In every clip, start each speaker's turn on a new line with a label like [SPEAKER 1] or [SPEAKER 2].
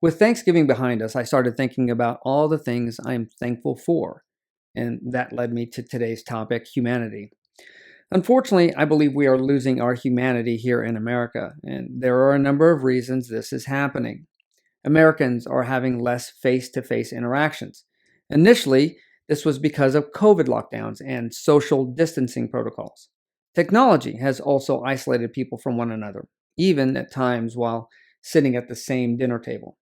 [SPEAKER 1] With Thanksgiving behind us, I started thinking about all the things I am thankful for, and that led me to today's topic, humanity. Unfortunately, I believe we are losing our humanity here in America, and there are a number of reasons this is happening. Americans are having less face to face interactions. Initially, this was because of COVID lockdowns and social distancing protocols. Technology has also isolated people from one another, even at times while sitting at the same dinner table.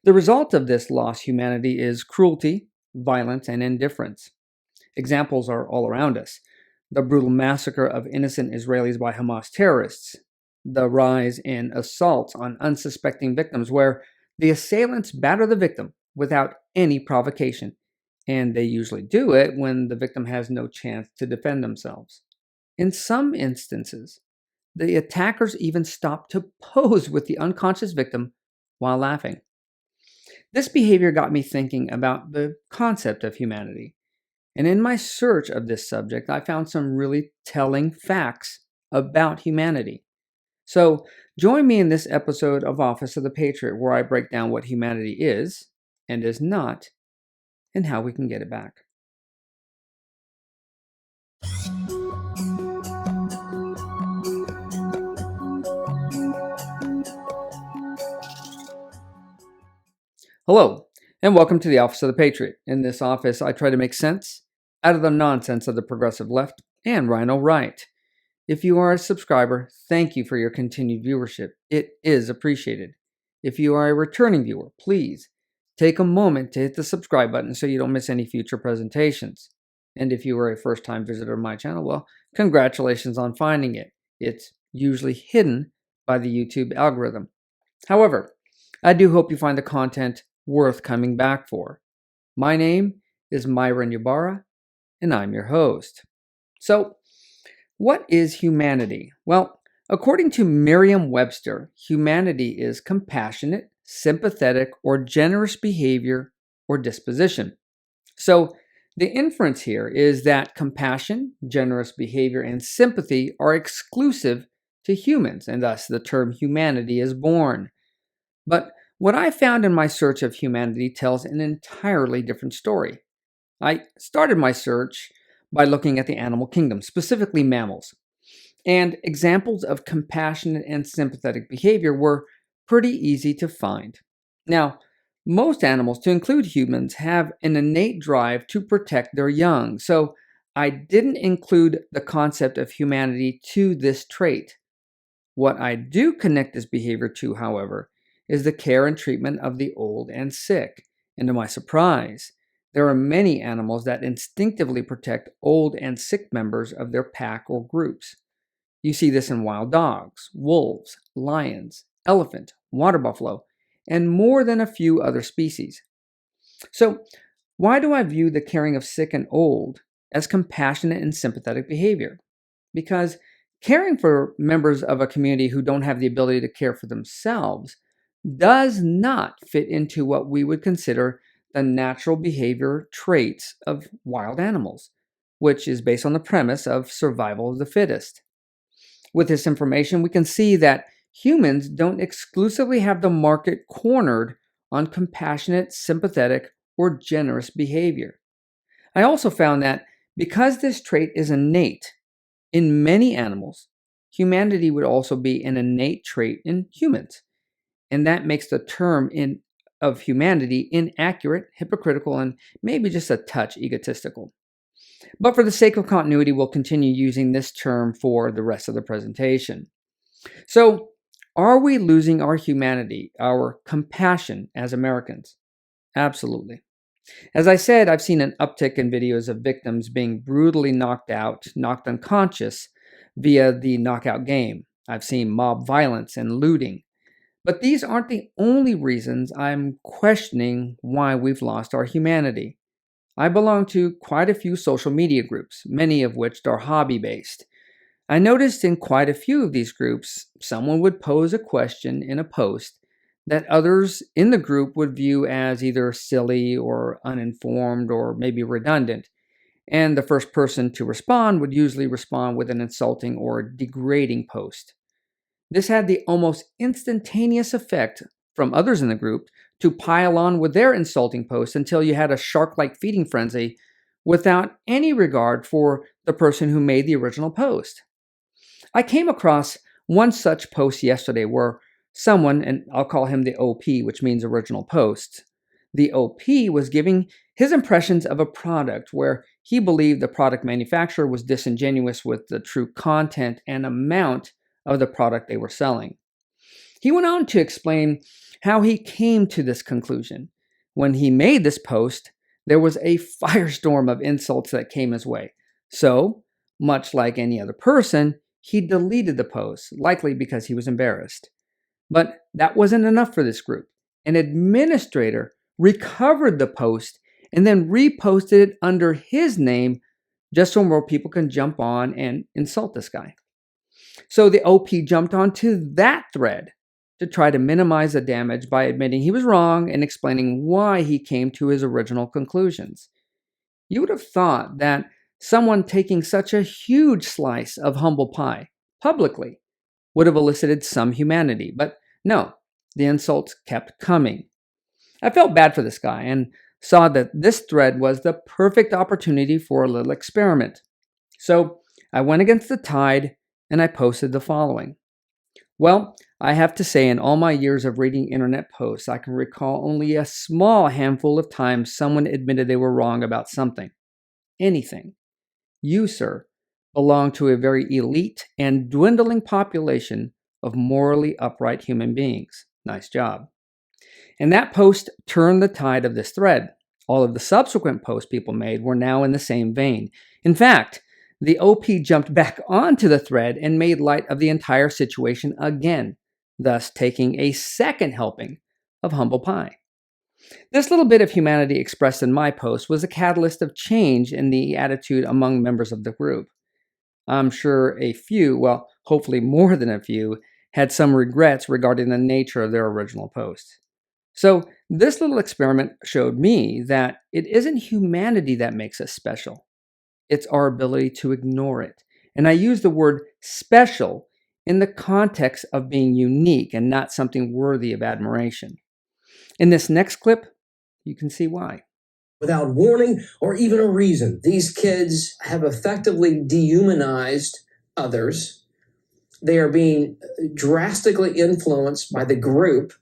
[SPEAKER 1] The result of this lost humanity is cruelty, violence, and indifference. Examples are all around us: the brutal massacre of innocent Israelis by Hamas terrorists, the rise in assaults on unsuspecting victims, where the assailants batter the victim without any provocation, and they usually do it when the victim has no chance to defend themselves. In some instances, the attackers even stop to pose with the unconscious victim while laughing. This behavior got me thinking about the concept of humanity. And in my search of this subject, I found some really telling facts about humanity. So, join me in this episode of Office of the Patriot, where I break down what humanity is and is not, and how we can get it back. Hello, and welcome to the Office of the Patriot. In this office, I try to make sense out of the nonsense of the progressive left and rhino right. If you are a subscriber, thank you for your continued viewership. It is appreciated. If you are a returning viewer, please take a moment to hit the subscribe button so you don't miss any future presentations. And if you are a first-time visitor to my channel, well, congratulations on finding it. It's usually hidden by the YouTube algorithm. However, I do hope you find the content worth coming back for. My name is Myron Ybarra, and I'm your host. So, what is humanity? Well, according to Merriam-Webster, humanity is compassionate, sympathetic, or generous behavior or disposition. So, the inference here is that compassion, generous behavior, and sympathy are exclusive to humans, and thus the term humanity is born. But what I found in my search of humanity tells an entirely different story. I started my search by looking at the animal kingdom, specifically mammals. And examples of compassionate and sympathetic behavior were pretty easy to find. Now, most animals, to include humans, have an innate drive to protect their young, so I didn't include the concept of humanity to this trait. What I do connect this behavior to, however, is the care and treatment of the old and sick. And to my surprise, there are many animals that instinctively protect old and sick members of their pack or groups. You see this in wild dogs, wolves, lions, elephant, water buffalo, and more than a few other species. So, why do I view the caring of sick and old as compassionate and sympathetic behavior? Because caring for members of a community who don't have the ability to care for themselves does not fit into what we would consider the natural behavior traits of wild animals, which is based on the premise of survival of the fittest. With this information, we can see that humans don't exclusively have the market cornered on compassionate, sympathetic, or generous behavior. I also found that because this trait is innate in many animals, humanity would also be an innate trait in humans. And that makes the term of humanity inaccurate, hypocritical, and maybe just a touch egotistical. But for the sake of continuity, we'll continue using this term for the rest of the presentation. So, are we losing our humanity, our compassion as Americans? Absolutely. As I said, I've seen an uptick in videos of victims being brutally knocked out, knocked unconscious via the knockout game. I've seen mob violence and looting. But these aren't the only reasons I'm questioning why we've lost our humanity. I belong to quite a few social media groups, many of which are hobby-based. I noticed in quite a few of these groups, someone would pose a question in a post that others in the group would view as either silly or uninformed or maybe redundant. And the first person to respond would usually respond with an insulting or degrading post. This had the almost instantaneous effect from others in the group to pile on with their insulting posts until you had a shark-like feeding frenzy without any regard for the person who made the original post. I came across one such post yesterday where someone, and I'll call him the OP, which means original post, the OP was giving his impressions of a product where he believed the product manufacturer was disingenuous with the true content and amount of the product they were selling. He went on to explain how he came to this conclusion. When he made this post, there was a firestorm of insults that came his way. So, much like any other person, he deleted the post, likely because he was embarrassed. But that wasn't enough for this group. An administrator recovered the post and then reposted it under his name just so more people can jump on and insult this guy. So the OP jumped onto that thread to try to minimize the damage by admitting he was wrong and explaining why he came to his original conclusions. You would have thought that someone taking such a huge slice of humble pie publicly would have elicited some humanity, but no, the insults kept coming. I felt bad for this guy and saw that this thread was the perfect opportunity for a little experiment. So I went against the tide and I posted the following. Well, I have to say, in all my years of reading internet posts, I can recall only a small handful of times someone admitted they were wrong about something. Anything. You, sir, belong to a very elite and dwindling population of morally upright human beings. Nice job. And that post turned the tide of this thread. All of the subsequent posts people made were now in the same vein. In fact, the OP jumped back onto the thread and made light of the entire situation again, thus taking a second helping of humble pie. This little bit of humanity expressed in my post was a catalyst of change in the attitude among members of the group. I'm sure a few, well, hopefully more than a few, had some regrets regarding the nature of their original post. So this little experiment showed me that it isn't humanity that makes us special. It's our ability to ignore it. And I use the word special in the context of being unique and not something worthy of admiration. In this next clip, you can see why.
[SPEAKER 2] Without warning or even a reason, these kids have effectively dehumanized others. They are being drastically influenced by the group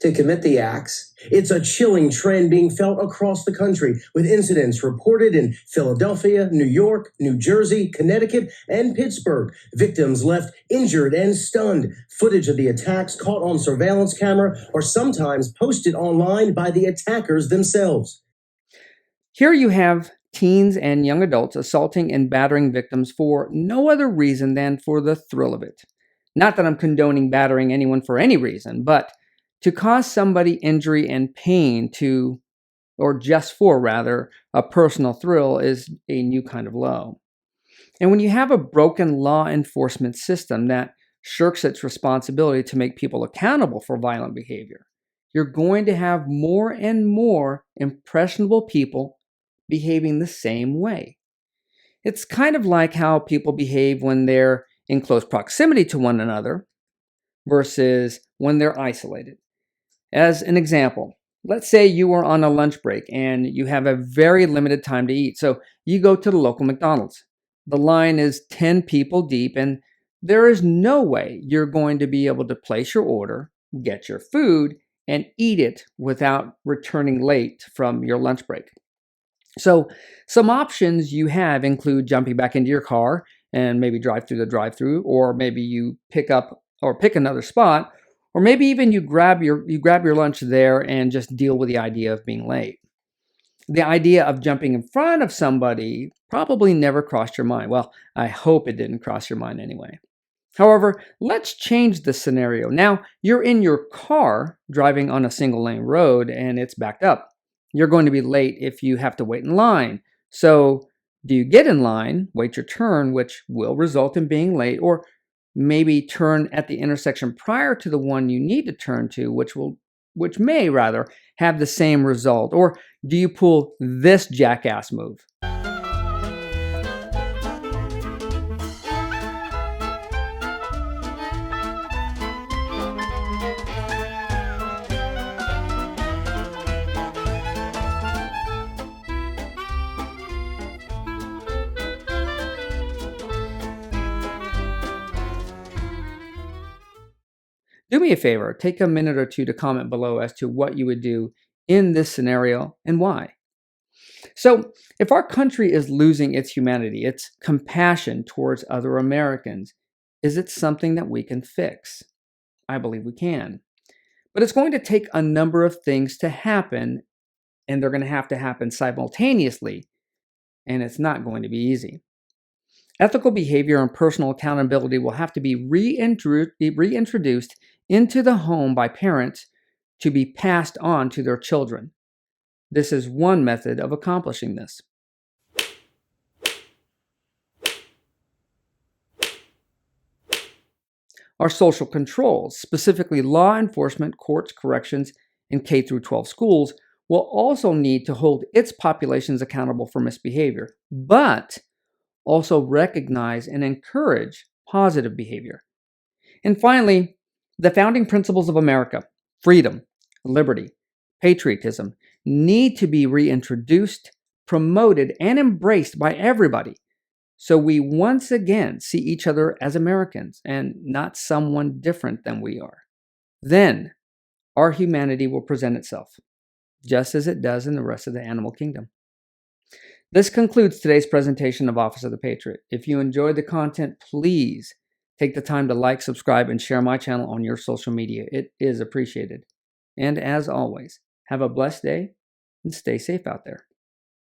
[SPEAKER 2] to commit the acts. It's a chilling trend being felt across the country, with incidents reported in Philadelphia, New York, New Jersey, Connecticut, and Pittsburgh. Victims left injured and stunned. Footage of the attacks caught on surveillance camera or sometimes posted online by the attackers themselves.
[SPEAKER 1] Here you have teens and young adults assaulting and battering victims for no other reason than for the thrill of it. Not that I'm condoning battering anyone for any reason, but to cause somebody injury and pain or just for rather, a personal thrill is a new kind of low. And when you have a broken law enforcement system that shirks its responsibility to make people accountable for violent behavior, you're going to have more and more impressionable people behaving the same way. It's kind of like how people behave when they're in close proximity to one another versus when they're isolated. As an example, let's say you are on a lunch break and you have a very limited time to eat. So you go to the local McDonald's. The line is 10 people deep and there is no way you're going to be able to place your order, get your food, and eat it without returning late from your lunch break. So some options you have include jumping back into your car and maybe drive through the drive-thru, or maybe you pick another spot, or maybe even you grab your lunch there and just deal with the idea of being late. The idea of jumping in front of somebody probably never crossed your mind. Well, I hope it didn't cross your mind anyway. However, let's change the scenario. Now, you're in your car driving on a single-lane road and it's backed up. You're going to be late if you have to wait in line. So, do you get in line, wait your turn, which will result in being late, or maybe turn at the intersection prior to the one you need to turn to, which may rather have the same result? Or do you pull this jackass move? Do me a favor, take a minute or two to comment below as to what you would do in this scenario and why. So, if our country is losing its humanity, its compassion towards other Americans, is it something that we can fix? I believe we can. But it's going to take a number of things to happen, and they're going to happen simultaneously, and it's not going to be easy. Ethical behavior and personal accountability will have to be reintroduced into the home by parents to be passed on to their children. This is one method of accomplishing this. Our social controls, specifically law enforcement, courts, corrections, and K through 12 schools, will also need to hold its populations accountable for misbehavior, but also recognize and encourage positive behavior. And finally, the founding principles of America, freedom, liberty, patriotism, need to be reintroduced, promoted, and embraced by everybody, so we once again see each other as Americans and not someone different than we are. Then our humanity will present itself, just as it does in the rest of the animal kingdom. This concludes today's presentation of Office of the Patriot. If you enjoyed the content, please take the time to like, subscribe, and share my channel on your social media. It is appreciated. And as always, have a blessed day and stay safe out there.